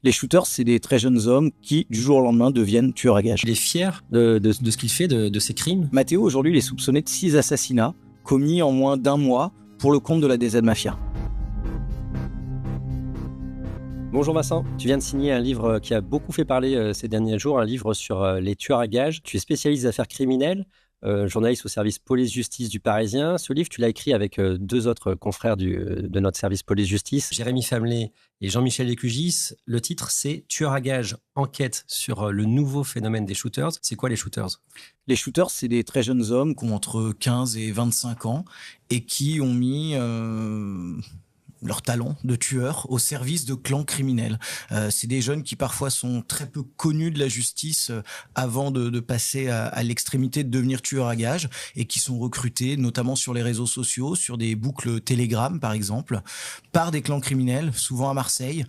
Les shooters, c'est des très jeunes hommes qui, du jour au lendemain, deviennent tueurs à gages. Il est fier de ce qu'il fait, de ses crimes. Matteo, aujourd'hui, il est soupçonné de 6 assassinats commis en moins d'1 mois pour le compte de la DZ Mafia. Bonjour Vincent, tu viens de signer un livre qui a beaucoup fait parler ces derniers jours, un livre sur les tueurs à gages. Tu es spécialiste des affaires criminelles, journaliste au service police-justice du Parisien. Ce livre, tu l'as écrit avec deux autres confrères de notre service police-justice, Jérémy Famelet et Jean-Michel Lécugis. Le titre, c'est « Tueurs à gages, enquête sur le nouveau phénomène des shooters ». C'est quoi les shooters ? Les shooters, c'est des très jeunes hommes qui ont entre 15 et 25 ans et qui ont mis leur talent de tueur au service de clans criminels. C'est des jeunes qui parfois sont très peu connus de la justice avant de passer à l'extrémité de devenir tueurs à gages et qui sont recrutés notamment sur les réseaux sociaux, sur des boucles Telegram par exemple, par des clans criminels, souvent à Marseille,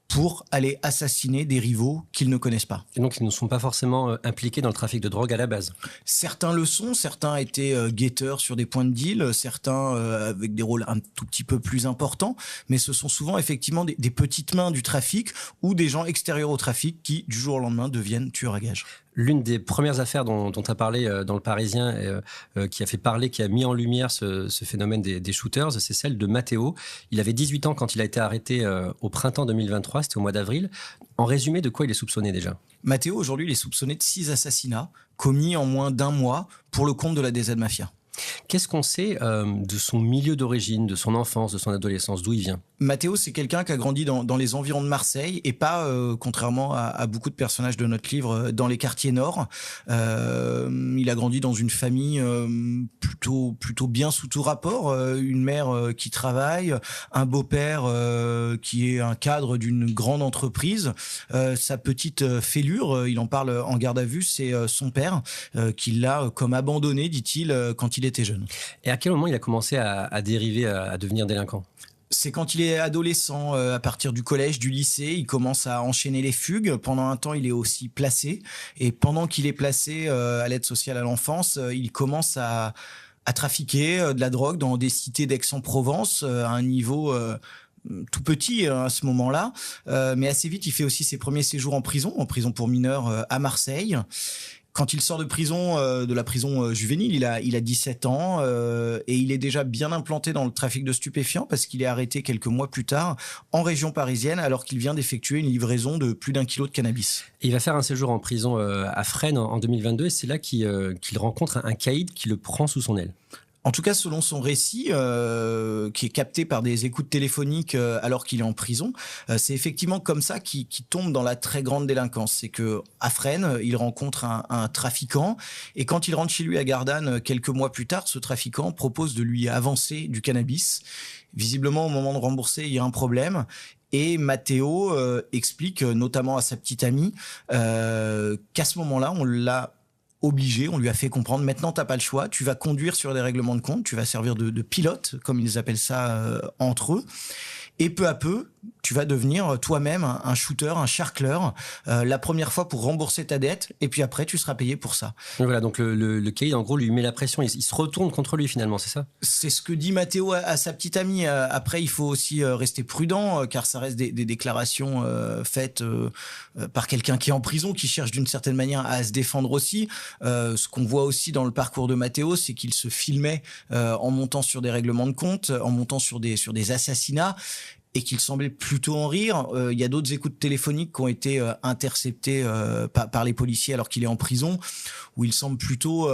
pour aller assassiner des rivaux qu'ils ne connaissent pas. Et donc, ils ne sont pas forcément impliqués dans le trafic de drogue à la base. Certains le sont, certains étaient guetteurs sur des points de deal, certains avec des rôles un tout petit peu plus importants, mais ce sont souvent effectivement des petites mains du trafic ou des gens extérieurs au trafic qui, du jour au lendemain, deviennent tueurs à gages. L'une des premières affaires dont tu as parlé dans Le Parisien, qui a fait parler, qui a mis en lumière ce phénomène des shooters, c'est celle de Matteo. Il avait 18 ans quand il a été arrêté au printemps 2023, c'était au mois d'avril. En résumé, de quoi il est soupçonné déjà ? Matteo, aujourd'hui, il est soupçonné de 6 assassinats commis en moins d'1 mois pour le compte de la DZ Mafia. Qu'est-ce qu'on sait de son milieu d'origine, de son enfance, de son adolescence, d'où il vient ? Matteo, c'est quelqu'un qui a grandi dans les environs de Marseille et pas, contrairement à beaucoup de personnages de notre livre, dans les quartiers nord. Il a grandi dans une famille plutôt bien sous tout rapport. Une mère qui travaille, un beau-père qui est un cadre d'une grande entreprise. Sa petite fêlure, il en parle en garde à vue, c'est son père qui l'a comme abandonné, dit-il, quand il était jeune. Et à quel moment il a commencé à dériver, à devenir délinquant ? C'est quand il est adolescent, à partir du collège, du lycée, il commence à enchaîner les fugues. Pendant un temps, il est aussi placé. Et pendant qu'il est placé à l'aide sociale à l'enfance, il commence à trafiquer de la drogue dans des cités d'Aix-en-Provence à un niveau tout petit à ce moment-là. Mais assez vite, il fait aussi ses premiers séjours en prison pour mineurs à Marseille. Quand il sort de prison, de la prison juvénile, il a 17 ans et il est déjà bien implanté dans le trafic de stupéfiants parce qu'il est arrêté quelques mois plus tard en région parisienne alors qu'il vient d'effectuer une livraison de plus d'1 kilo de cannabis. Et il va faire un séjour en prison à Fresnes en 2022 et c'est là qu'il rencontre un caïd qui le prend sous son aile. En tout cas, selon son récit, qui est capté par des écoutes téléphoniques alors qu'il est en prison, c'est effectivement comme ça qu'il tombe dans la très grande délinquance. C'est que à Fresnes, il rencontre un trafiquant et quand il rentre chez lui à Gardanne quelques mois plus tard, ce trafiquant propose de lui avancer du cannabis. Visiblement, au moment de rembourser, il y a un problème. Et Matteo explique notamment à sa petite amie qu'à ce moment-là, on l'a obligé, on lui a fait comprendre, maintenant t'as pas le choix, tu vas conduire sur des règlements de compte, tu vas servir de pilote, comme ils appellent ça entre eux, et peu à peu, tu vas devenir toi-même un shooter, un charcleur, la première fois pour rembourser ta dette, et puis après tu seras payé pour ça. Donc voilà, donc le caïd en gros lui met la pression, il se retourne contre lui finalement, c'est ça ? C'est ce que dit Matteo à sa petite amie. Après, il faut aussi rester prudent, car ça reste des déclarations faites par quelqu'un qui est en prison, qui cherche d'une certaine manière à se défendre aussi. Ce qu'on voit aussi dans le parcours de Matteo, c'est qu'il se filmait en montant sur des règlements de compte, en montant sur des assassinats, et qu'il semblait plutôt en rire. Il y a d'autres écoutes téléphoniques qui ont été interceptées par les policiers alors qu'il est en prison, où il semble plutôt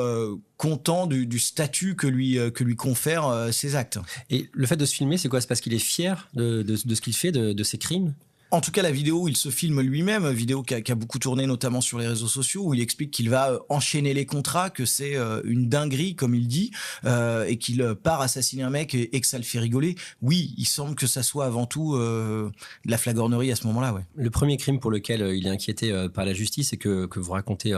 content du statut que lui confèrent ses actes. Et le fait de se filmer, c'est quoi ? C'est parce qu'il est fier de ce qu'il fait, de ses crimes ? En tout cas, la vidéo où il se filme lui-même, vidéo qui a beaucoup tourné notamment sur les réseaux sociaux, où il explique qu'il va enchaîner les contrats, que c'est une dinguerie, comme il dit, et qu'il part assassiner un mec et que ça le fait rigoler. Oui, il semble que ça soit avant tout de la flagornerie à ce moment-là. Ouais. Le premier crime pour lequel il est inquiété par la justice et que vous racontez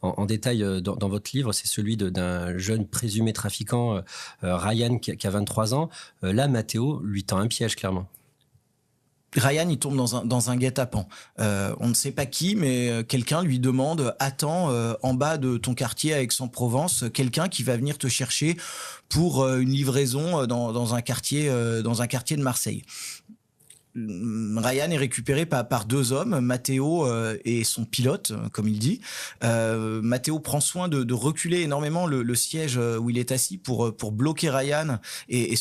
en détail dans votre livre, c'est celui d'un jeune présumé trafiquant, Ryan, qui a 23 ans. Là, Matteo lui tend un piège, clairement. Ryan, il tombe dans un guet-apens. On ne sait pas qui, mais quelqu'un lui demande « Attends, en bas de ton quartier à Aix-en-Provence, quelqu'un qui va venir te chercher pour une livraison dans un quartier de Marseille. » Ryan est récupéré par deux hommes, Matteo et son pilote, comme il dit. Matteo prend soin de reculer énormément le siège où il est assis pour bloquer Ryan et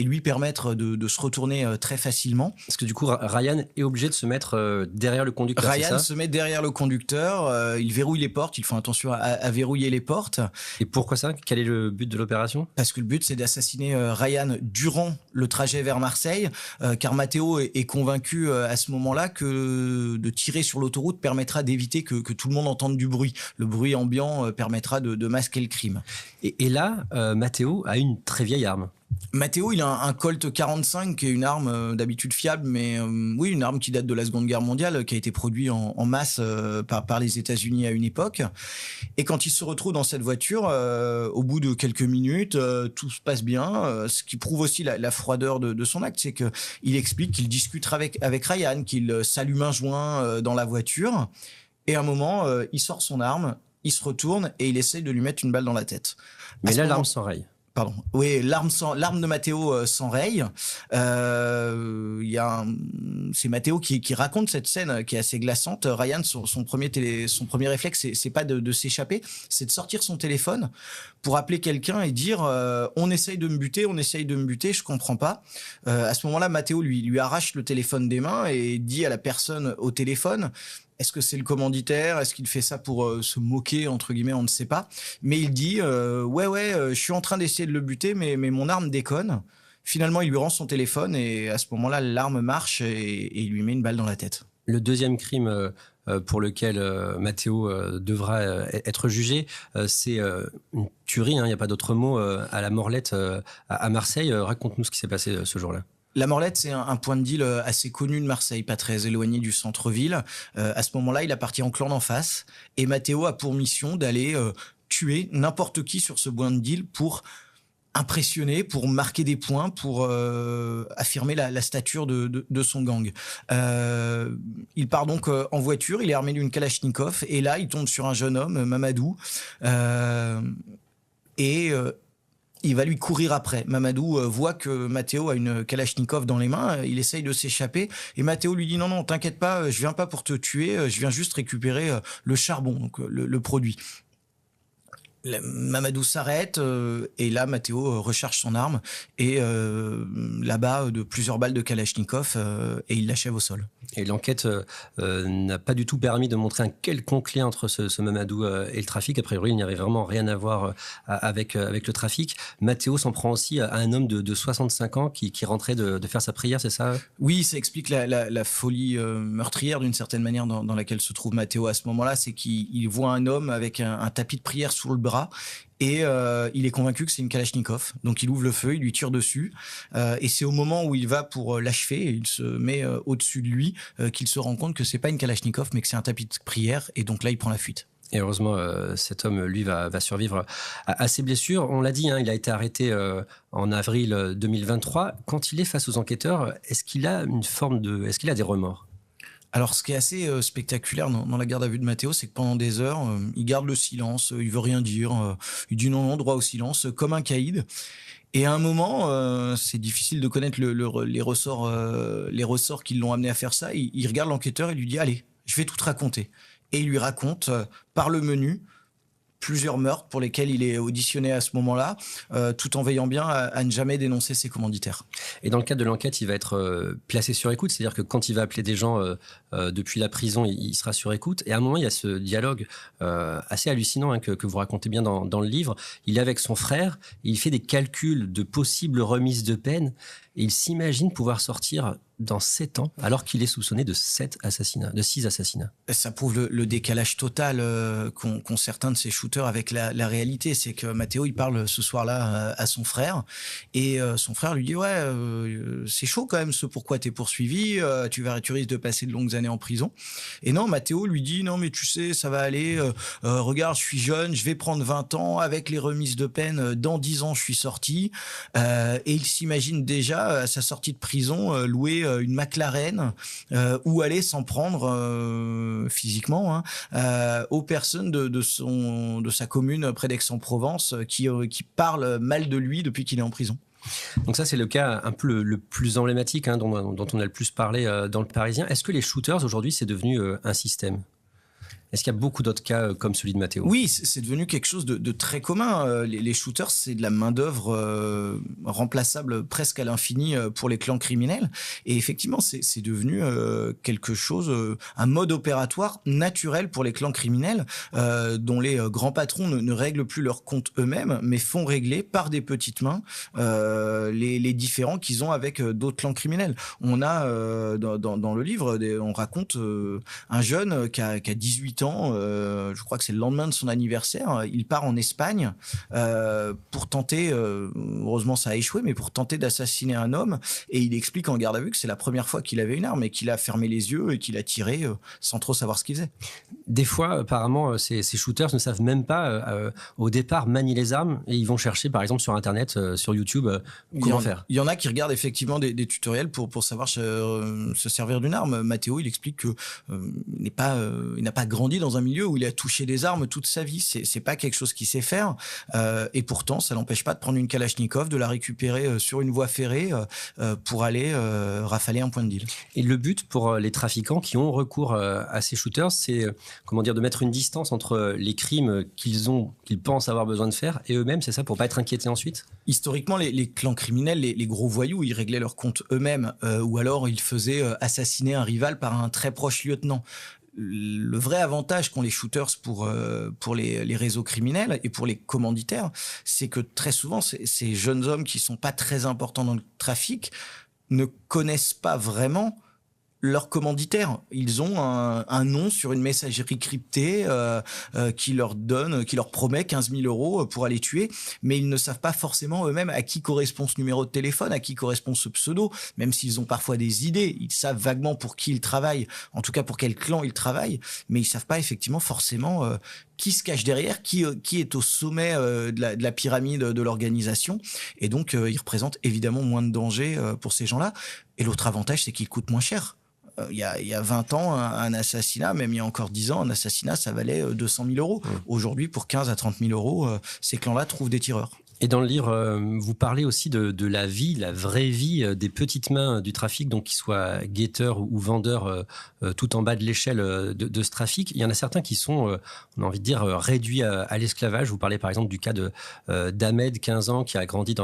lui permettre de se retourner très facilement. Parce que du coup, Ryan est obligé de se mettre derrière le conducteur, c'est Ryan ça? se met derrière le conducteur, il verrouille les portes, ils font attention à verrouiller les portes. Et pourquoi ça? Quel est le but de l'opération? Parce que le but, c'est d'assassiner Ryan durant le trajet vers Marseille, car Matteo est convaincu à ce moment-là que de tirer sur l'autoroute permettra d'éviter que tout le monde entende du bruit. Le bruit ambiant permettra de masquer le crime. Et là, Matteo a une très vieille arme. Matteo, il a un Colt 45 qui est une arme d'habitude fiable, mais oui, une arme qui date de la Seconde Guerre mondiale, qui a été produite en masse par les États-Unis à une époque. Et quand il se retrouve dans cette voiture, au bout de quelques minutes, tout se passe bien. Ce qui prouve aussi la froideur de son acte, c'est que il explique qu'il discute avec Ryan, qu'il s'allume un joint dans la voiture. Et à un moment, il sort son arme, il se retourne et il essaye de lui mettre une balle dans la tête. Mais là, l'arme s'enraye. Pardon. Oui, l'arme de Matteo s'enraye. C'est Matteo qui raconte cette scène qui est assez glaçante. Ryan, son premier réflexe, c'est pas de s'échapper, c'est de sortir son téléphone pour appeler quelqu'un et dire on essaye de me buter, je comprends pas. À ce moment-là, Matteo lui arrache le téléphone des mains et dit à la personne au téléphone: est-ce que c'est le commanditaire? Est-ce qu'il fait ça pour se moquer, entre guillemets? On ne sait pas. Mais il dit je suis en train d'essayer de le buter, mais mon arme déconne. Finalement, il lui rend son téléphone et à ce moment-là, l'arme marche et il lui met une balle dans la tête. Le deuxième crime pour lequel Matteo devra être jugé, c'est une tuerie, il n'y a pas d'autre mot, à la Morlette à Marseille. Raconte-nous ce qui s'est passé ce jour-là. La Morlette, c'est un point de deal assez connu de Marseille, pas très éloigné du centre-ville. À ce moment-là, il appartient au clan d'en face. Et Matteo a pour mission d'aller tuer n'importe qui sur ce point de deal pour impressionner, pour marquer des points, pour affirmer la stature de son gang. Il part donc en voiture, il est armé d'une Kalachnikov. Et là, il tombe sur un jeune homme, Mamadou. Il va lui courir après. Mamadou voit que Matteo a une Kalachnikov dans les mains, il essaye de s'échapper et Matteo lui dit non, t'inquiète pas, je viens pas pour te tuer, je viens juste récupérer le charbon, donc le produit. Mamadou s'arrête et là Matteo recharge son arme et là-bas de plusieurs balles de Kalachnikov et il l'achève au sol. Et l'enquête n'a pas du tout permis de montrer un quelconque lien entre ce Mamadou et le trafic. A priori, il n'y avait vraiment rien à voir avec le trafic. Matteo s'en prend aussi à un homme de 65 ans qui rentrait de faire sa prière, c'est ça? Oui, ça explique la folie meurtrière d'une certaine manière dans laquelle se trouve Matteo à ce moment-là. C'est qu'il voit un homme avec un tapis de prière sous le bras. Et il est convaincu que c'est une Kalachnikov. Donc il ouvre le feu, il lui tire dessus. Et c'est au moment où il va pour l'achever, et il se met au-dessus de lui, qu'il se rend compte que c'est pas une Kalachnikov, mais que c'est un tapis de prière. Et donc là, il prend la fuite. Et heureusement, cet homme, lui, va survivre à ses blessures. On l'a dit, il a été arrêté en avril 2023. Quand il est face aux enquêteurs, est-ce qu'il a des remords? Alors, ce qui est assez spectaculaire dans la garde à vue de Matteo, c'est que pendant des heures, il garde le silence, il veut rien dire, il dit non, droit au silence, comme un caïd. Et à un moment, c'est difficile de connaître les ressorts qui l'ont amené à faire ça. Il regarde l'enquêteur et lui dit allez, je vais tout te raconter. Et il lui raconte par le menu plusieurs meurtres pour lesquels il est auditionné à ce moment-là, tout en veillant bien à ne jamais dénoncer ses commanditaires. Et dans le cadre de l'enquête, il va être placé sur écoute, c'est-à-dire que quand il va appeler des gens depuis la prison, il sera sur écoute. Et à un moment, il y a ce dialogue assez hallucinant que vous racontez bien dans le livre. Il est avec son frère, il fait des calculs de possibles remises de peine et il s'imagine pouvoir sortir dans 7 ans, alors qu'il est soupçonné de 6 assassinats. Ça prouve le décalage total qu'ont certains de ces shooters avec la réalité. C'est que Matteo, il parle ce soir-là à son frère, et son frère lui dit c'est chaud quand même ce pourquoi t'es poursuivi, tu risques de passer de longues années en prison. Et non, Matteo lui dit non mais tu sais, ça va aller, regarde, je suis jeune, je vais prendre 20 ans, avec les remises de peine, dans 10 ans je suis sorti, et il s'imagine déjà à sa sortie de prison louer une McLaren ou aller s'en prendre physiquement aux personnes de sa commune près d'Aix-en-Provence qui parlent mal de lui depuis qu'il est en prison. Donc ça, c'est le cas un peu le plus emblématique dont on a le plus parlé dans le Parisien. Est-ce que les shooters, aujourd'hui, c'est devenu un système ? Est-ce qu'il y a beaucoup d'autres cas comme celui de Matteo ? Oui, c'est devenu quelque chose de très commun. Les shooters, c'est de la main-d'œuvre remplaçable presque à l'infini pour les clans criminels. Et effectivement, c'est devenu quelque chose, un mode opératoire naturel pour les clans criminels, dont les grands patrons ne règlent plus leurs comptes eux-mêmes, mais font régler par des petites mains les différends qu'ils ont avec d'autres clans criminels. On a dans le livre, on raconte un jeune qui a 18 ans, je crois que c'est le lendemain de son anniversaire, il part en Espagne pour tenter, heureusement ça a échoué, mais pour tenter d'assassiner un homme, et il explique en garde à vue que c'est la première fois qu'il avait une arme et qu'il a fermé les yeux et qu'il a tiré sans trop savoir ce qu'il faisait. Des fois, apparemment, ces shooters ne savent même pas au départ manier les armes et ils vont chercher par exemple sur Internet, sur YouTube, comment faire. Il y en a qui regardent effectivement des tutoriels pour savoir se servir d'une arme. Matteo, il explique que il n'a pas grandi dans un milieu où il a touché des armes toute sa vie. C'est pas quelque chose qu'il sait faire. Et pourtant, ça l'empêche pas de prendre une Kalachnikov, de la récupérer sur une voie ferrée pour aller rafaler un point de deal. Et le but pour les trafiquants qui ont recours à ces shooters, c'est de mettre une distance entre les crimes qu'ils pensent avoir besoin de faire et eux-mêmes, c'est ça, pour pas être inquiétés ensuite ? Historiquement, les clans criminels, les gros voyous, ils réglaient leurs comptes eux-mêmes, ou alors ils faisaient assassiner un rival par un très proche lieutenant. Le vrai avantage qu'ont les shooters pour les réseaux criminels et pour les commanditaires, c'est que très souvent, ces jeunes hommes qui sont pas très importants dans le trafic ne connaissent pas vraiment leurs commanditaires. Ils ont un nom sur une messagerie cryptée qui leur promet 15 000 euros pour aller tuer, mais ils ne savent pas forcément eux-mêmes à qui correspond ce numéro de téléphone, à qui correspond ce pseudo, même s'ils ont parfois des idées. Ils savent vaguement pour qui ils travaillent, en tout cas pour quel clan ils travaillent, mais ils savent pas effectivement forcément qui se cache derrière, qui est au sommet de la pyramide de l'organisation. Et donc, ils représentent évidemment moins de danger pour ces gens-là. Et l'autre avantage, c'est qu'ils coûtent moins cher. Il y a 20 ans, un assassinat, même il y a encore 10 ans, un assassinat, ça valait 200 000 euros. Aujourd'hui, pour 15 à 30 000 euros, ces clans-là trouvent des tireurs. Et dans le livre, vous parlez aussi de la vie, la vraie vie des petites mains du trafic, donc qu'ils soient guetteurs ou vendeurs tout en bas de l'échelle de ce trafic. Il y en a certains qui sont, on a envie de dire, réduits à l'esclavage. Vous parlez par exemple du cas d'Ahmed, 15 ans, qui a grandi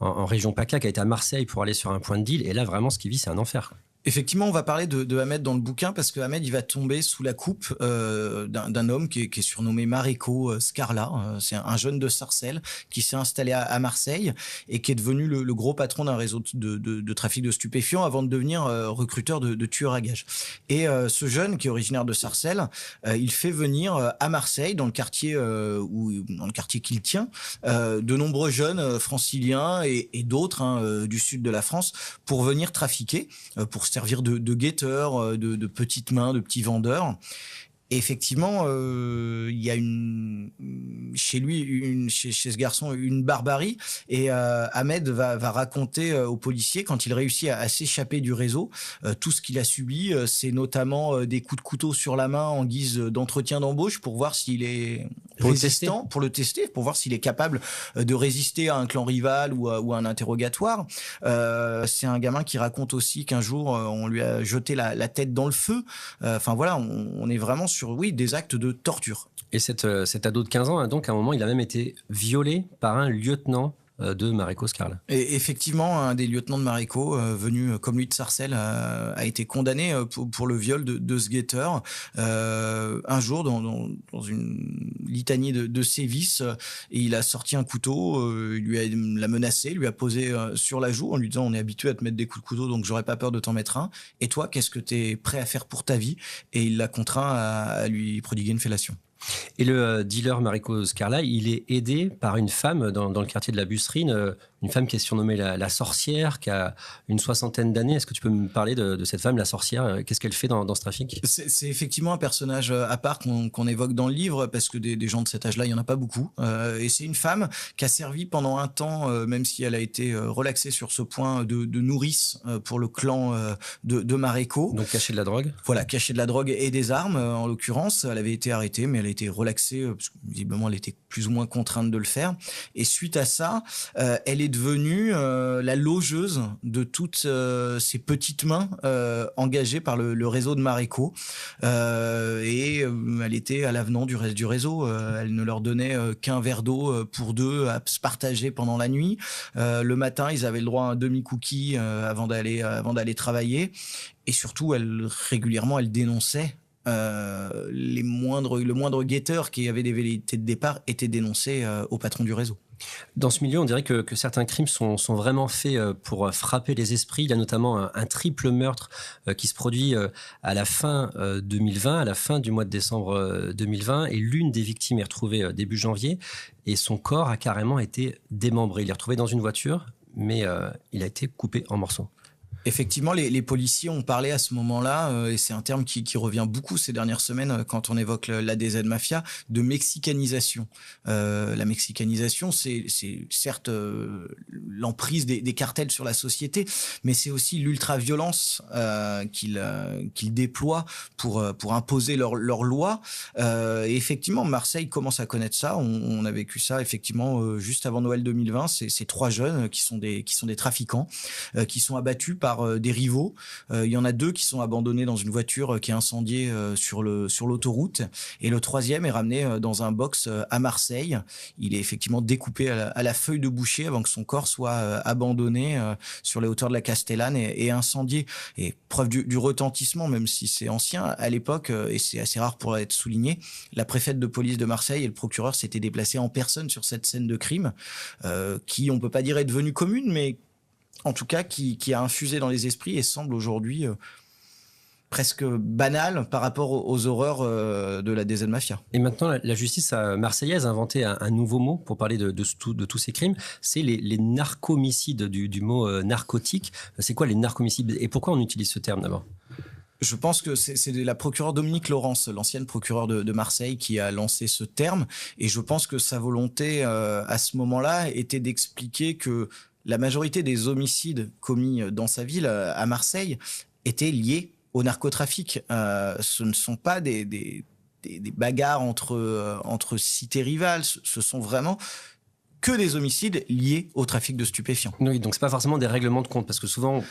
en région PACA, qui a été à Marseille pour aller sur un point de deal. Et là, vraiment, ce qu'il vit, c'est un enfer. Effectivement, on va parler de Ahmed dans le bouquin parce que Ahmed, il va tomber sous la coupe d'un homme qui est surnommé Mareko Scarla. C'est un jeune de Sarcelles qui s'est installé à Marseille et qui est devenu le gros patron d'un réseau de trafic de stupéfiants avant de devenir recruteur de tueurs à gages. Et ce jeune qui est originaire de Sarcelles, il fait venir à Marseille, dans le quartier qu'il tient, de nombreux jeunes franciliens et d'autres du sud de la France pour venir trafiquer, pour servir de guetteurs, de petites mains, de petits vendeurs. Et effectivement, il y a chez ce garçon une barbarie. Et Ahmed va raconter aux policiers, quand il réussit à s'échapper du réseau, tout ce qu'il a subi. C'est notamment des coups de couteau sur la main en guise d'entretien d'embauche pour voir s'il est résistant, pour le tester, pour voir s'il est capable de résister à un clan rival ou à un interrogatoire. C'est un gamin qui raconte aussi qu'un jour, on lui a jeté la tête dans le feu. Enfin voilà, on est vraiment sur des actes de torture. Et cet ado de 15 ans, donc à un moment, il a même été violé par un lieutenant de Mareko Scarla. Et effectivement, un des lieutenants de Mareko, venu comme lui de Sarcelles, a été condamné pour le viol de ce guetteur. Un jour, dans une litanie de sévices, et il a sorti un couteau, il l'a menacé, lui a posé sur la joue en lui disant « On est habitué à te mettre des coups de couteau, donc j'aurais pas peur de t'en mettre un. Et toi, qu'est-ce que t'es prêt à faire pour ta vie ?» Et il l'a contraint à lui prodiguer une fellation. Et le dealer Mareko Scarla, il est aidé par une femme dans le quartier de la Busserine, une femme qui est surnommée la sorcière, qui a une 60aine d'années. Est-ce que tu peux me parler de cette femme, la sorcière ? Qu'est-ce qu'elle fait dans ce trafic ? C'est effectivement un personnage à part qu'on évoque dans le livre, parce que des gens de cet âge-là, il n'y en a pas beaucoup. Et c'est une femme qui a servi pendant un temps, même si elle a été relaxée sur ce point, de nourrice pour le clan de Mareko. Donc cacher de la drogue ? Voilà, cacher de la drogue et des armes, en l'occurrence. Elle avait été arrêtée, mais elle a été relaxée, parce que visiblement elle était plus ou moins contrainte de le faire. Et suite à ça, elle est est devenue la logeuse de toutes ces petites mains engagées par le réseau de Maréco. Elle était à l'avenant du reste du réseau. Elle ne leur donnait qu'un verre d'eau pour deux à se partager pendant la nuit. Le matin, ils avaient le droit à un demi-cookie avant d'aller travailler. Et surtout, régulièrement, elle dénonçait le moindre guetteur qui avait des velléités de départ était dénoncé au patron du réseau. Dans ce milieu, on dirait que certains crimes sont vraiment faits pour frapper les esprits. Il y a notamment un triple meurtre qui se produit à la fin 2020, à la fin du mois de décembre 2020. Et l'une des victimes est retrouvée début janvier et son corps a carrément été démembré. Il est retrouvé dans une voiture, mais il a été coupé en morceaux. Effectivement, les policiers ont parlé à ce moment-là, et c'est un terme qui revient beaucoup ces dernières semaines quand on évoque la DZ Mafia, de mexicanisation. La mexicanisation, c'est certes l'emprise des cartels sur la société, mais c'est aussi l'ultra-violence qu'ils déploient pour imposer leurs lois. Et effectivement, Marseille commence à connaître ça. On a vécu ça effectivement juste avant Noël 2020. C'est trois jeunes qui sont des trafiquants, qui sont abattus par des rivaux. Il y en a deux qui sont abandonnés dans une voiture qui est incendiée sur l'autoroute, et le troisième est ramené dans un box à Marseille. Il est effectivement découpé à la feuille de boucher avant que son corps soit abandonné sur les hauteurs de la Castellane et incendié. Et preuve du retentissement, même si c'est ancien, à l'époque, et c'est assez rare pour être souligné, la préfète de police de Marseille et le procureur s'étaient déplacés en personne sur cette scène de crime, qui, on peut pas dire est devenue commune, mais en tout cas qui a infusé dans les esprits et semble aujourd'hui presque banal par rapport aux horreurs de la DZ Mafia. Et maintenant, la justice marseillaise a inventé un nouveau mot pour parler de tous ces crimes, c'est les narcomicides, du mot narcotique. C'est quoi les narcomicides et pourquoi on utilise ce terme d'abord ? Je pense que c'est la procureure Dominique Laurence, l'ancienne procureure de Marseille, qui a lancé ce terme, et je pense que sa volonté à ce moment-là était d'expliquer que la majorité des homicides commis dans sa ville, à Marseille, étaient liés au narcotrafic. Ce ne sont pas des bagarres entre cités rivales, ce sont vraiment que des homicides liés au trafic de stupéfiants. Oui, donc c'est pas forcément des règlements de compte, parce que souvent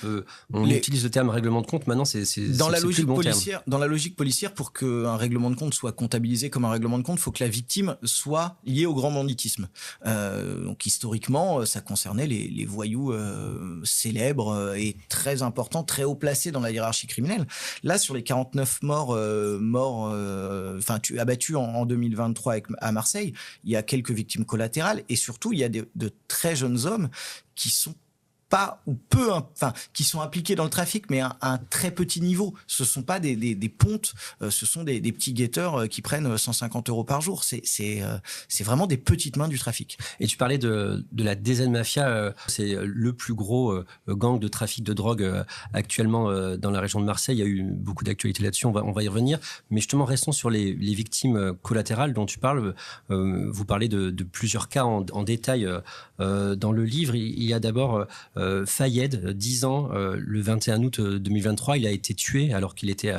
on utilise le terme règlement de compte. Maintenant, c'est dans la logique plus le bon policière. terme. Dans la logique policière, pour qu'un règlement de compte soit comptabilisé comme un règlement de compte, il faut que la victime soit liée au grand banditisme. Donc historiquement, ça concernait les voyous célèbres et très importants, très haut placés dans la hiérarchie criminelle. Là, sur les 49 morts abattus en 2023 à Marseille, il y a quelques victimes collatérales, et surtout il y a de très jeunes hommes qui sont pas ou peu, qui sont impliqués dans le trafic, mais à un très petit niveau. Ce sont pas des pontes, ce sont des petits guetteurs qui prennent 150 € par jour. C'est vraiment des petites mains du trafic. Et tu parlais de la DZ Mafia, c'est le plus gros gang de trafic de drogue actuellement dans la région de Marseille. Il y a eu beaucoup d'actualités là-dessus, on va y revenir. Mais justement, restons sur les victimes collatérales dont tu parles. Vous parlez de plusieurs cas en détail dans le livre. Il y a d'abord Fayed, 10 ans, le 21 août 2023, il a été tué alors qu'il était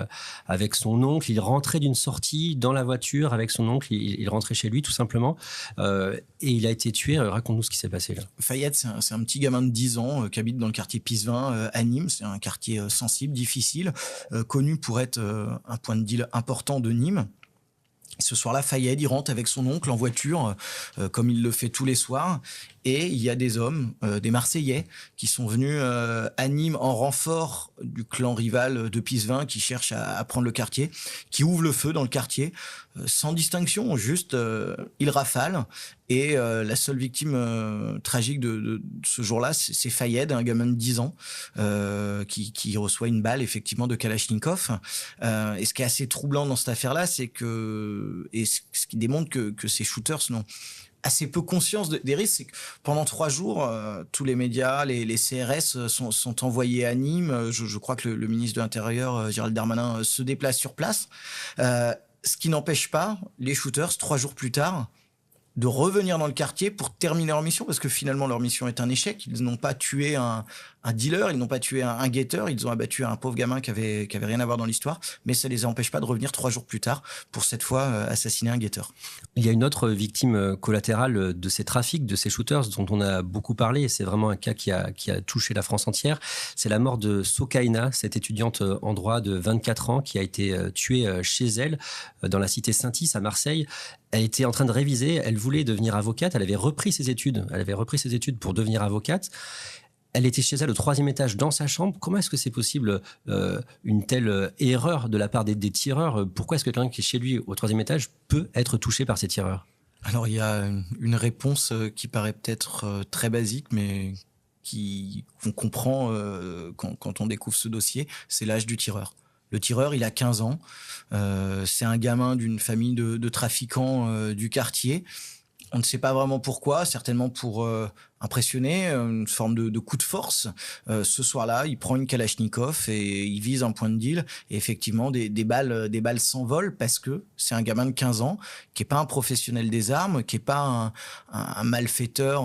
avec son oncle. Il rentrait d'une sortie dans la voiture avec son oncle. Il rentrait chez lui tout simplement et il a été tué. Raconte-nous ce qui s'est passé là. Fayed, c'est un petit gamin de 10 ans qui habite dans le quartier Pisevin à Nîmes. C'est un quartier sensible, difficile, connu pour être un point de deal important de Nîmes. Ce soir-là, Fayed, il rentre avec son oncle en voiture, comme il le fait tous les soirs. Et il y a des hommes, des Marseillais, qui sont venus à Nîmes en renfort du clan rival de Pisevin, qui cherche à prendre le quartier, qui ouvre le feu dans le quartier, sans distinction, juste ils rafalent. Et la seule victime tragique de ce jour-là, c'est Fayed, un gamin de 10 ans, qui reçoit une balle, effectivement, de Kalachnikov. Et ce qui est assez troublant dans cette affaire-là, c'est que, et ce qui démontre que ces shooters n'ont assez peu conscience des risques, c'est que pendant 3 jours, tous les médias, les CRS sont envoyés à Nîmes. Je crois que le ministre de l'Intérieur, Gérald Darmanin, se déplace sur place. Ce qui n'empêche pas les shooters, 3 jours plus tard, de revenir dans le quartier pour terminer leur mission, parce que finalement leur mission est un échec. Ils n'ont pas tué un dealer, ils n'ont pas tué un guetteur, ils ont abattu un pauvre gamin qui avait rien à voir dans l'histoire, mais ça les empêche pas de revenir 3 jours plus tard pour cette fois assassiner un guetteur. Il y a une autre victime collatérale de ces trafics, de ces shooters dont on a beaucoup parlé, et c'est vraiment un cas qui a touché la France entière. C'est la mort de Sokaina, cette étudiante en droit de 24 ans qui a été tuée chez elle dans la cité Saint-Is à Marseille. Elle était en train de réviser, elle voulait devenir avocate, elle avait repris ses études pour devenir avocate. Elle était chez elle au 3e étage dans sa chambre. Comment est-ce que c'est possible une telle erreur de la part des tireurs? Pourquoi est-ce que quelqu'un qui est chez lui au 3e étage peut être touché par ces tireurs? Alors il y a une réponse qui paraît peut-être très basique, mais qu'on comprend quand on découvre ce dossier, c'est l'âge du tireur. Le tireur, il a 15 ans. C'est un gamin d'une famille de trafiquants du quartier. On ne sait pas vraiment pourquoi, certainement pour impressionner, une forme de coup de force. Ce soir-là, il prend une Kalachnikov et il vise un point de deal. Et effectivement, des balles s'envolent parce que c'est un gamin de 15 ans qui est pas un professionnel des armes, qui est pas un malfaiteur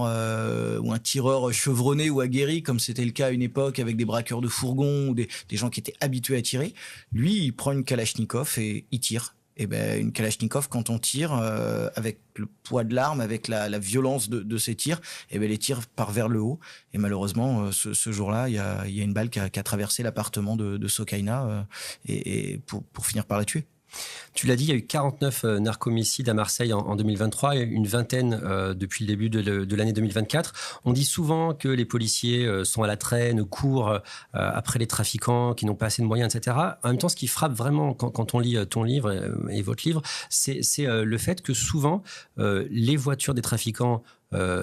ou un tireur chevronné ou aguerri, comme c'était le cas à une époque avec des braqueurs de fourgons ou des gens qui étaient habitués à tirer. Lui, il prend une Kalachnikov et il tire. Et une Kalachnikov, quand on tire, avec le poids de l'arme, avec la violence de ces tirs, les tirs partent vers le haut. Et malheureusement, ce jour-là, il y a une balle qui a traversé l'appartement de Sokaina et pour finir par la tuer. Tu l'as dit, il y a eu 49 narcomicides à Marseille en 2023 et une vingtaine depuis le début de l'année 2024. On dit souvent que les policiers sont à la traîne, courent après les trafiquants qui n'ont pas assez de moyens, etc. En même temps, ce qui frappe vraiment quand on lit ton livre et votre livre, c'est le fait que souvent, les voitures des trafiquants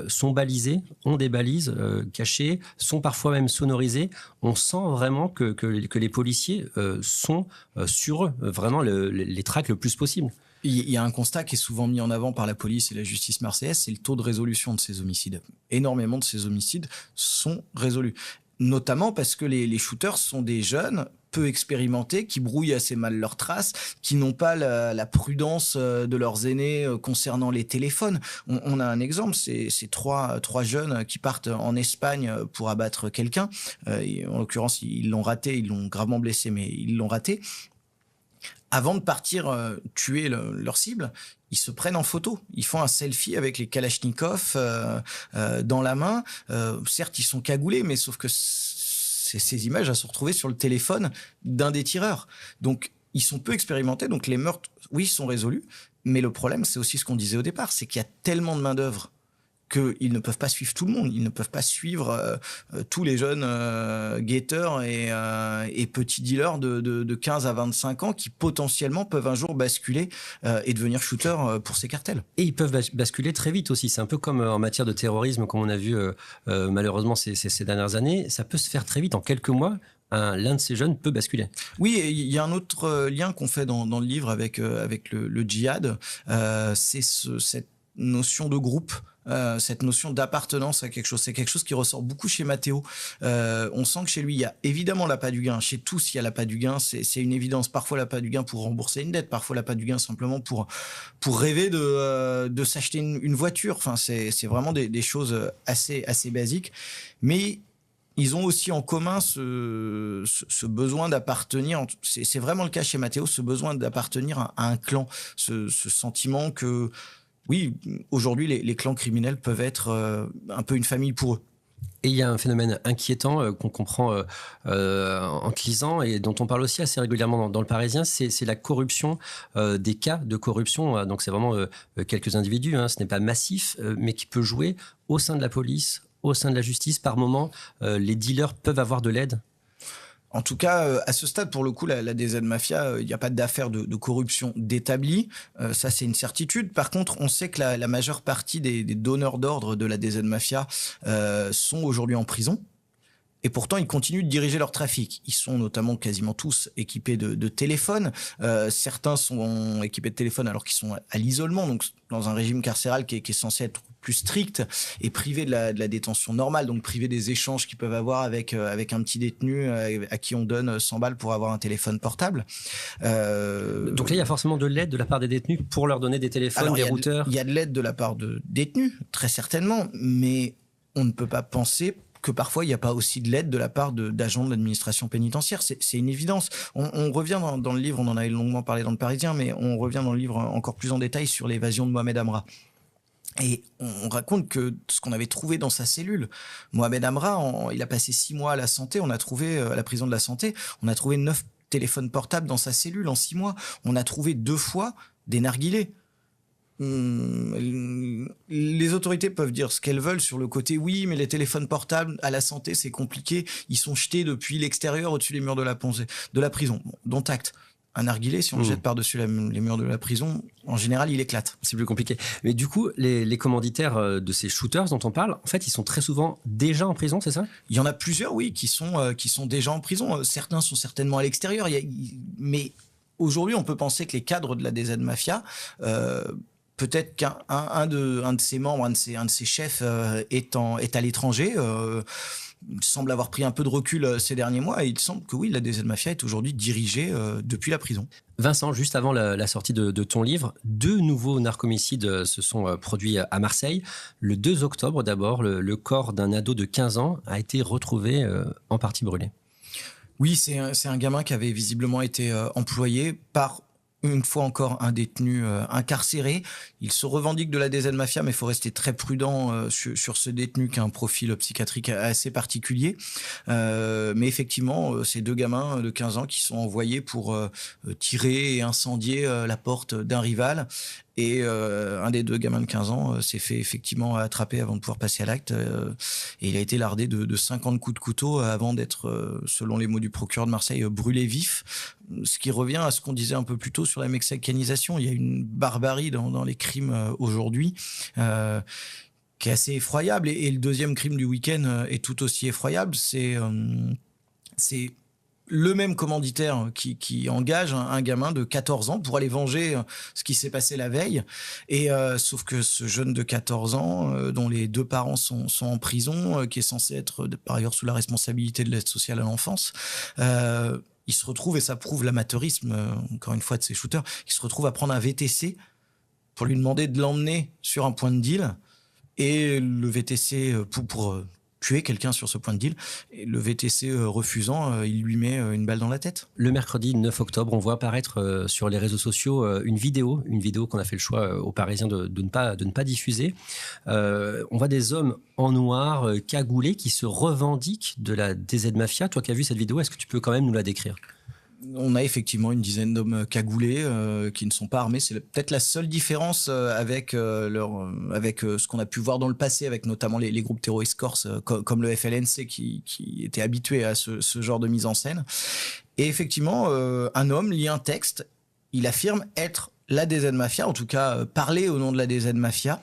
sont balisées, ont des balises cachées, sont parfois même sonorisées. On sent vraiment que les policiers sont sur eux, vraiment les traquent le plus possible. Il y a un constat qui est souvent mis en avant par la police et la justice marseillaise, c'est le taux de résolution de ces homicides. Énormément de ces homicides sont résolus. Notamment parce que les shooters sont des jeunes peu expérimentés, qui brouillent assez mal leurs traces, qui n'ont pas la prudence de leurs aînés concernant les téléphones. On a un exemple, c'est trois jeunes qui partent en Espagne pour abattre quelqu'un. En l'occurrence, ils l'ont raté, ils l'ont gravement blessé, mais ils l'ont raté. Avant de partir tuer leur cible, ils se prennent en photo. Ils font un selfie avec les Kalachnikov dans la main. Certes, ils sont cagoulés, mais sauf que ces images, elles sont retrouvées sur le téléphone d'un des tireurs. Donc, ils sont peu expérimentés. Donc, les meurtres, oui, sont résolus. Mais le problème, c'est aussi ce qu'on disait au départ, c'est qu'il y a tellement de main-d'œuvre qu'ils ne peuvent pas suivre tout le monde. Ils ne peuvent pas suivre tous les jeunes guetteurs et petits dealers de 15 à 25 ans qui potentiellement peuvent un jour basculer et devenir shooters pour ces cartels. Et ils peuvent basculer très vite aussi. C'est un peu comme en matière de terrorisme, comme on a vu malheureusement ces dernières années. Ça peut se faire très vite, en quelques mois. L'un de ces jeunes peut basculer. Oui, il y a un autre lien qu'on fait dans le livre avec le djihad. C'est cette notion de groupe. Cette notion d'appartenance à quelque chose. C'est quelque chose qui ressort beaucoup chez Matteo. On sent que chez lui, il y a évidemment l'appât du gain. Chez tous, il y a l'appât du gain. C'est une évidence. Parfois, l'appât du gain pour rembourser une dette. Parfois, l'appât du gain simplement pour rêver de s'acheter une voiture. Enfin, c'est vraiment des choses assez basiques. Mais ils ont aussi en commun ce besoin d'appartenir. C'est vraiment le cas chez Matteo, ce besoin d'appartenir à un clan. Ce sentiment que oui, aujourd'hui, les clans criminels peuvent être un peu une famille pour eux. Et il y a un phénomène inquiétant qu'on comprend en te lisant et dont on parle aussi assez régulièrement dans Le Parisien, c'est la corruption, des cas de corruption. Donc c'est vraiment quelques individus, ce n'est pas massif, mais qui peut jouer au sein de la police, au sein de la justice. Par moment, les dealers peuvent avoir de l'aide. En tout cas, à ce stade, pour le coup, la DZ Mafia, il n'y a pas d'affaire de corruption d'établie. Ça, c'est une certitude. Par contre, on sait que la majeure partie des donneurs d'ordre de la DZ Mafia sont aujourd'hui en prison. Et pourtant, ils continuent de diriger leur trafic. Ils sont notamment quasiment tous équipés de téléphones. Certains sont équipés de téléphones alors qu'ils sont à l'isolement, donc dans un régime carcéral qui est censé être plus strict et privé de la détention normale, donc privé des échanges qu'ils peuvent avoir avec un petit détenu à qui on donne 100 balles pour avoir un téléphone portable. Donc là, il y a forcément de l'aide de la part des détenus pour leur donner des téléphones, des routeurs. Il y a de l'aide de la part de détenus, très certainement, mais on ne peut pas penser que parfois il n'y a pas aussi de l'aide de la part d'agents de l'administration pénitentiaire. C'est une évidence. On revient dans le livre, on en avait longuement parlé dans Le Parisien, mais on revient dans le livre encore plus en détail sur l'évasion de Mohamed Amra. Et on raconte que ce qu'on avait trouvé dans sa cellule, Mohamed Amra, il a passé 6 mois à la santé, on a trouvé à la prison de la santé, on a trouvé 9 téléphones portables dans sa cellule en 6 mois. On a trouvé 2 fois des narguilés. Les autorités peuvent dire ce qu'elles veulent sur le côté oui, mais les téléphones portables à la santé c'est compliqué, ils sont jetés depuis l'extérieur au-dessus des murs de la prison. Bon, dont acte. Un narguilé, si on le jette par-dessus les murs de la prison, en général, il éclate. C'est plus compliqué. Mais du coup, les commanditaires de ces shooters dont on parle, en fait, ils sont très souvent déjà en prison, c'est ça ? Il y en a plusieurs, oui, qui sont déjà en prison. Certains sont certainement à l'extérieur. Mais aujourd'hui, on peut penser que les cadres de la DZ Mafia, peut-être qu'un de ses membres, un de ses chefs est à l'étranger. Il semble avoir pris un peu de recul ces derniers mois et il semble que oui, la DZ Mafia est aujourd'hui dirigée depuis la prison. Vincent, juste avant la sortie de ton livre, 2 nouveaux narcomicides se sont produits à Marseille. Le 2 octobre d'abord, le corps d'un ado de 15 ans a été retrouvé en partie brûlé. Oui, c'est un gamin qui avait visiblement été employé par... Une fois encore, un détenu incarcéré. Il se revendique de la DZ Mafia, mais il faut rester très prudent sur ce détenu qui a un profil psychiatrique assez particulier. Mais effectivement, ces 2 gamins de 15 ans qui sont envoyés pour tirer et incendier la porte d'un rival. Et un des 2 gamins de 15 ans s'est fait effectivement attraper avant de pouvoir passer à l'acte. Et il a été lardé de 50 coups de couteau avant d'être, selon les mots du procureur de Marseille, brûlé vif. Ce qui revient à ce qu'on disait un peu plus tôt sur la mexicanisation. Il y a une barbarie dans les crimes aujourd'hui qui est assez effroyable. Et le deuxième crime du week-end est tout aussi effroyable. C'est le même commanditaire qui engage un gamin de 14 ans pour aller venger ce qui s'est passé la veille. Et sauf que ce jeune de 14 ans, dont les 2 parents sont en prison, qui est censé être par ailleurs sous la responsabilité de l'aide sociale à l'enfance, il se retrouve, et ça prouve l'amateurisme, encore une fois, de ces shooters, il se retrouve à prendre un VTC pour lui demander de l'emmener sur un point de deal. Et le VTC, pour tuer quelqu'un sur ce point de deal, et le VTC refusant, il lui met une balle dans la tête. Le mercredi 9 octobre, on voit apparaître sur les réseaux sociaux une vidéo qu'on a fait le choix aux Parisiens de ne pas diffuser. On voit des hommes en noir, cagoulés, qui se revendiquent de la DZ Mafia. Toi qui as vu cette vidéo, est-ce que tu peux quand même nous la décrire ? On a effectivement une dizaine d'hommes cagoulés qui ne sont pas armés. C'est peut-être la seule différence avec ce qu'on a pu voir dans le passé, avec notamment les groupes terroristes corses comme le FLNC qui étaient habitués à ce genre de mise en scène. Et effectivement, un homme lit un texte, il affirme être la DZ Mafia, en tout cas parler au nom de la DZ Mafia,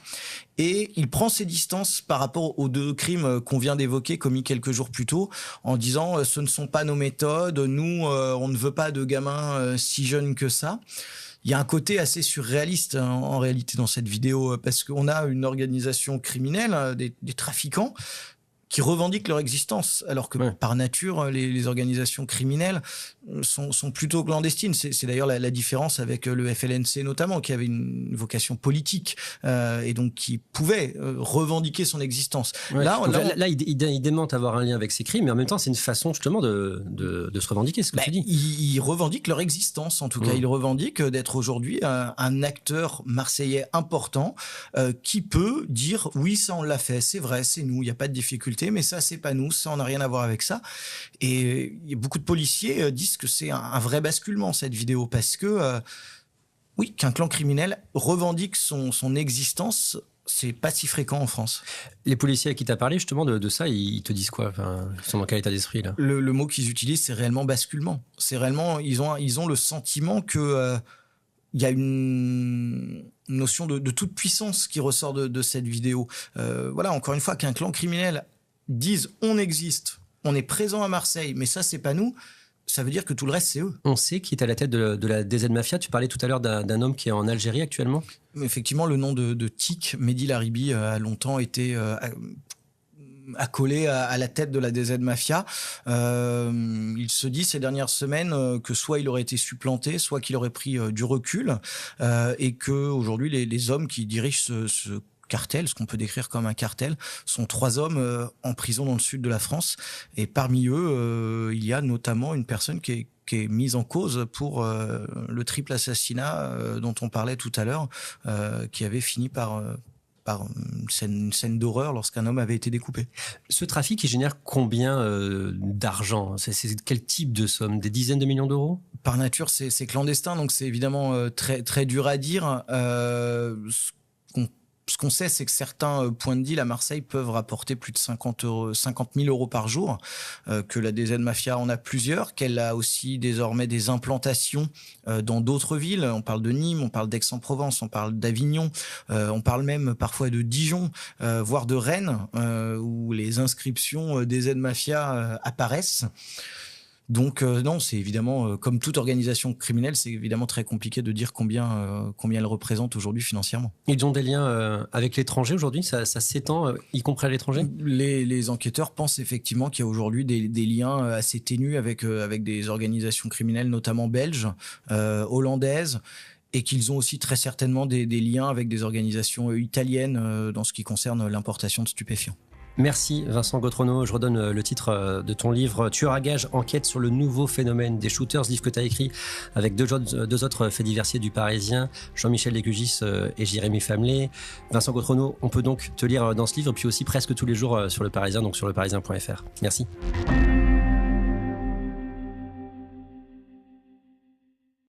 et il prend ses distances par rapport aux 2 crimes qu'on vient d'évoquer, commis quelques jours plus tôt, en disant ce ne sont pas nos méthodes, nous on ne veut pas de gamins si jeunes que ça. Il y a un côté assez surréaliste en réalité dans cette vidéo, parce qu'on a une organisation criminelle, des trafiquants, qui revendiquent leur existence, alors que par nature, les organisations criminelles sont plutôt clandestines. C'est d'ailleurs la différence avec le FLNC notamment, qui avait une vocation politique et donc qui pouvait revendiquer son existence. Ouais. Là, il démente avoir un lien avec ces crimes, mais en même temps, c'est une façon justement de se revendiquer, ce que tu dis. Ils revendiquent leur existence, en tout cas. Ils revendiquent d'être aujourd'hui un acteur marseillais important qui peut dire « oui, ça on l'a fait, c'est vrai, c'est nous, il n'y a pas de difficulté, mais ça c'est pas nous, ça on n'a rien à voir avec ça ». Et beaucoup de policiers disent que c'est un vrai basculement, cette vidéo, parce que oui, qu'un clan criminel revendique son existence, c'est pas si fréquent en France. Les policiers à qui tu as parlé justement de ça, ils te disent quoi? Ils sont dans quel état d'esprit là? Le mot qu'ils utilisent, c'est réellement basculement. C'est réellement, ils ont le sentiment que il y a une notion de toute puissance qui ressort de cette vidéo. Voilà, encore une fois, qu'un clan criminel dise on existe, on est présent à Marseille, mais ça c'est pas nous. Ça veut dire que tout le reste, c'est eux. On sait qui est à la tête de la DZ Mafia. Tu parlais tout à l'heure d'un homme qui est en Algérie actuellement. Effectivement, le nom de Tic, Mehdi Laribi, a longtemps été accolé à la tête de la DZ Mafia. Il se dit ces dernières semaines que soit il aurait été supplanté, soit qu'il aurait pris du recul, et que aujourd'hui les hommes qui dirigent ce cartel, ce qu'on peut décrire comme un cartel, sont 3 hommes en prison dans le sud de la France. Et parmi eux, il y a notamment une personne qui est mise en cause pour le triple assassinat dont on parlait tout à l'heure, qui avait fini par une scène d'horreur lorsqu'un homme avait été découpé. Ce trafic, il génère combien d'argent ? C'est quel type de somme ? Des dizaines de millions d'euros ? Par nature, c'est clandestin, donc c'est évidemment très, très dur à dire. Ce qu'on sait, c'est que certains points de deal à Marseille peuvent rapporter plus de 50 000 euros par jour, que la DZ Mafia en a plusieurs, qu'elle a aussi désormais des implantations dans d'autres villes. On parle de Nîmes, on parle d'Aix-en-Provence, on parle d'Avignon, on parle même parfois de Dijon, voire de Rennes, où les inscriptions DZ Mafia apparaissent. Donc non, c'est évidemment, comme toute organisation criminelle, c'est évidemment très compliqué de dire combien elle représente aujourd'hui financièrement. Ils ont des liens avec l'étranger aujourd'hui, ça s'étend, y compris à l'étranger ? Les enquêteurs pensent effectivement qu'il y a aujourd'hui des liens assez ténus avec des organisations criminelles, notamment belges, hollandaises, et qu'ils ont aussi très certainement des liens avec des organisations italiennes dans ce qui concerne l'importation de stupéfiants. Merci Vincent Gautrono. Je redonne le titre de ton livre Tueur à gages, enquête sur le nouveau phénomène des shooters, livre que tu as écrit avec deux autres faits diversiers du Parisien, Jean-Michel Descugis et Jérémy Famelet. Vincent Gautrono, on peut donc te lire dans ce livre, puis aussi presque tous les jours sur Le Parisien, donc sur leparisien.fr. Merci.